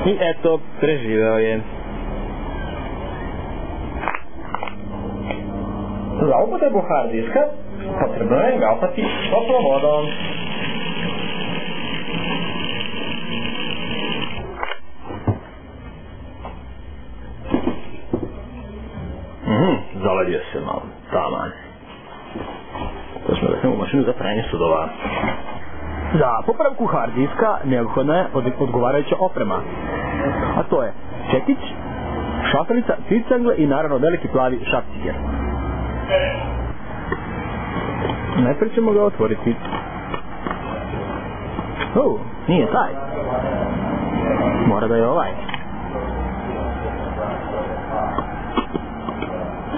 I eto, preživeo je. Za upotrebu hard diska potrebno je ga opati toplom vodom. Zaledio se malo, taman. To smo da u mašinu za pranje sudova. Za popravku hard diska neophodna je odgovarajuća oprema. A to je čekić, šatorica, cicangle i naravno veliki plavi šapciger. Najprije ćemo ga otvoriti. Nije taj. Mora da je ovaj.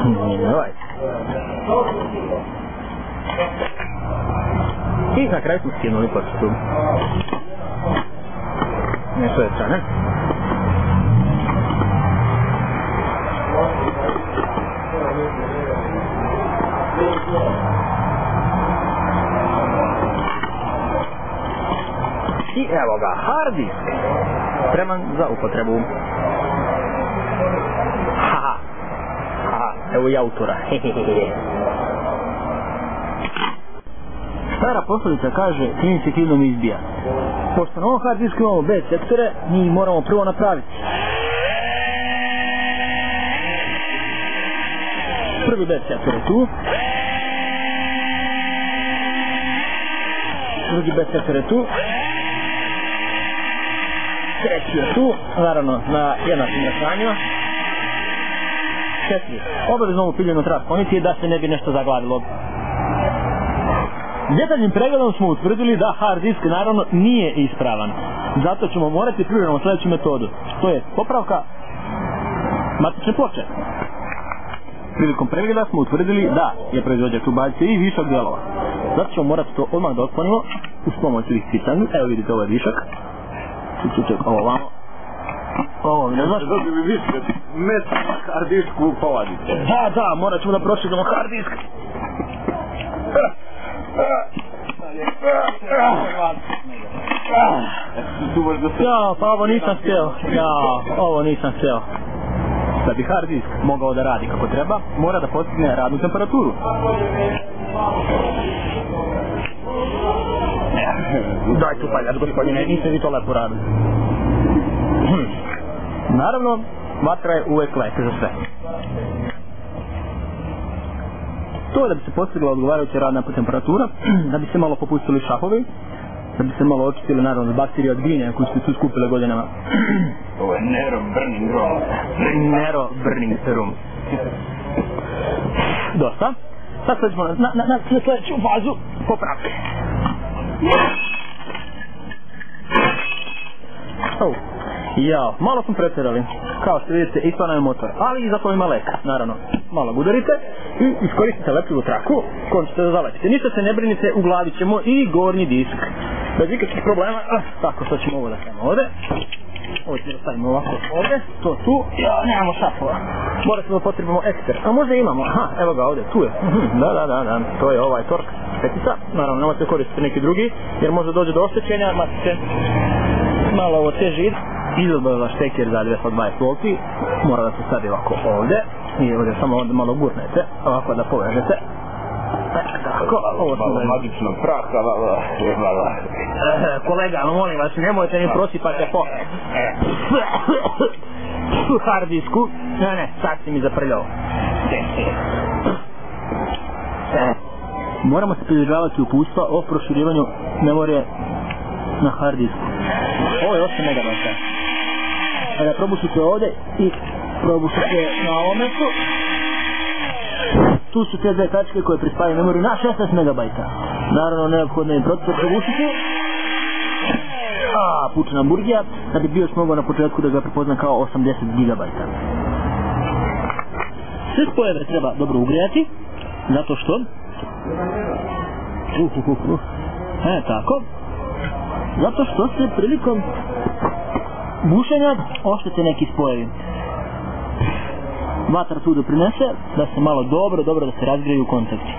Nije ovaj. I na kraju smo skinuli prstu. Nešto je strane. I evo ga, hard disk. Spreman za upotrebu. Haha. Evo i autora. Stara poslovica kaže, inicijativno mi izbija. Pošto na ovom hard disku imamo B sektore, mi moramo prvo napraviti. Prvi B sektor je tu. Drugi B sektor je tu. Treći je tu, naravno na jednakim rašanjima. Četiri. Obavezno ovu piljenu treba skloniti da se ne bi nešto zagladilo. Detaljnim pregledom smo utvrdili da hard disk naravno nije ispravan. Zato ćemo morati privremeno sljedeću metodu. To je popravka matične ploče. Prilikom pregleda smo utvrdili da je proizvođač ubacio i višak dijelova. Zato ćemo morati to odmah da otklonimo uz pomoć ovih cicangli. Evo vidite, ovo je višak. Ček, ovo vamo. Ovo, ne znaš? Zato bi višak mesta na hard disku povadite. Da, morat ćemo da proširimo hard disk. Ja, pa ovo nisam htio. Da bi hard disk mogao da radi kako treba, mora da postigne radnu temperaturu. Daj tu paljač, gospodine, niste vi to lepo radili. Naravno, vatra je uvek lek za sve. To je da bi se postigla odgovarajuća radna temperatura, da bi se malo popustili šahovi, da bi se malo očistili naravno bakterije od glinja koji su tu skupile godinama. Ovo je Nero Burning Room. Nero Burning Room. Dosta. Sad ćemo na sljedeću fazu popravke. Jao, malo smo pretjerali. Kao što vidite, ispana je motor, ali i zato ima lek, naravno. Malo ga udarite i iskoristite lepljivu traku kojom ćete da zalepite. Ništa se ne brinite, uglavit ćemo i gornji disk. Bez ikakvih problema, tako što ćemo ovo da stavimo ovdje. Ovo ćemo da stavimo ovako ovdje, to tu, nemamo šafova. Morat ćemo da potrebujemo ekster, a možda imamo, evo ga ovdje, tu je. Da, to je ovaj tork, petica, naravno nemojte koristiti neki drugi, jer može dođe do oštećenja, matite malo ovo teži. Izobava šteker za 220 V, mora da se stavi ovako ovdje i ovdje samo ovdje malo gurnete, ovako da povežete. Tako, ovo malo magično praka, vala. Kolega, molim vas, nemojte mi prosipati po hard disku. Ne, sad si mi zaprljao. Moramo se pridržavati uputstva o proširivanju memorije na hard disku. Ovo je 8 MB. Kada probušite ovdje i probušite na ovom mjestu, tu su te dve tačke koje prispajaju memoriju na 16 MB. Naravno neophodno je probušiti. Pučna burgija, da bi BIOS mogao na početku da ga prepozna kao 80 GB. Sve spojeve treba dobro ugrijati, zato što tako, zato što se prilikom bušenja oštete neki spojevi. Vatra tu doprinese da se malo dobro da se razgriju kontakti.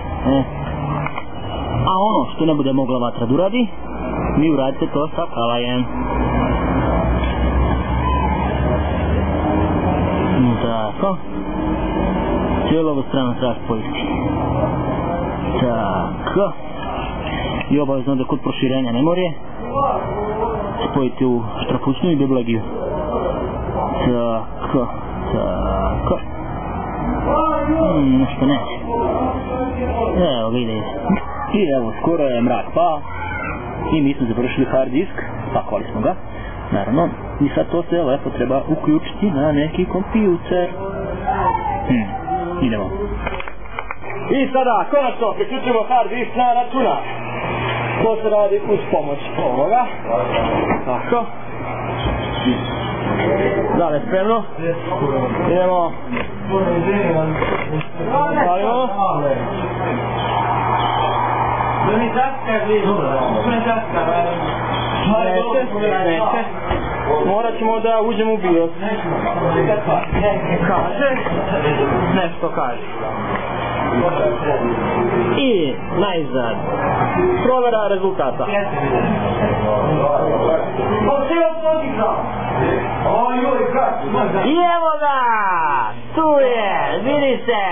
A ono što ne bude mogla vatra da uradi, vi uradite to sa kalajem. Tako. Cijelu ovu stranu treba spojiti. Tako. I obavezno da kod proširenja memorije spojiti u štrafusnu i biblegiju. Tako. Tako. Nešto neće. Evo ga ide. I evo, skoro je mrak pao. I mi smo završili hard disk. Pakovali smo ga. Naravno. I sad to se lepo treba uključiti na neki kompjuter. Idemo. I sada konačno priključimo hard disk na računar. To se radi uz pomoć ovoga. Tako. Dale, spremno. Idemo. Stavimo. Neće. Morat ćemo da uđemo u BIOS. Kaže. Nešto kaže. I najzad provera rezultata. I evo ga, tu je, vidi se,